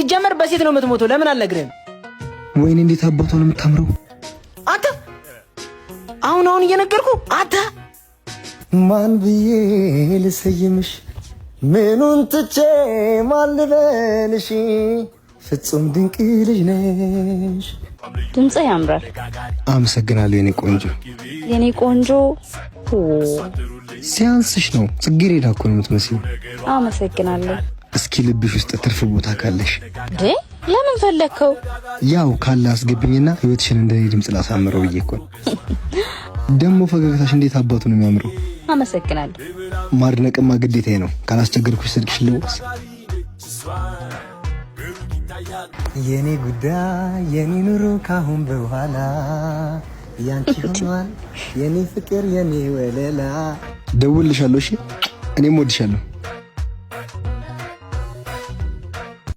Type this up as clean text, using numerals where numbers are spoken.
ሲጀመር በሴት ነው የምትሞተው። ለምን አልነግርህም? ወይኔ እንዴት አባቷ ነው የምታምረው! አንተ አሁን እየነገርኩ አንተ ማን ብዬ ልሰይምሽ? ምኑን ትቼ ማን ልበልሽ? ፍጹም ድንቅ ልጅ ነሽ። ድምጽ ያምራል። አመሰግናለሁ የኔ ቆንጆ። ሲያንስሽ ነው። ጽጌረዳ እኮ ነው የምትመስለው። አመሰግናለሁ። እስኪ ልብሽ ውስጥ ትርፍ ቦታ ካለሽ ለምን ፈለከው? ያው ካለ አስገብኝና ህይወትሽን እንደኔ ድምጽ ላሳምረው ብዬ እኮ። ደሞ ፈገግታሽ እንዴት አባቱ ነው የሚያምረው። አመሰግናለሁ። ማድነቅማ ግዴታዬ ነው። ካላስቸገርኩሽ ስልክሽ ልወስ። የኔ ጉዳይ የኔ ኑሮ ካሁን በኋላ ያንቺ ሆኗል። የኔ ፍቅር የኔ ወለላ። ደውልልሻለሁ። እሺ እኔም ወድሻለሁ።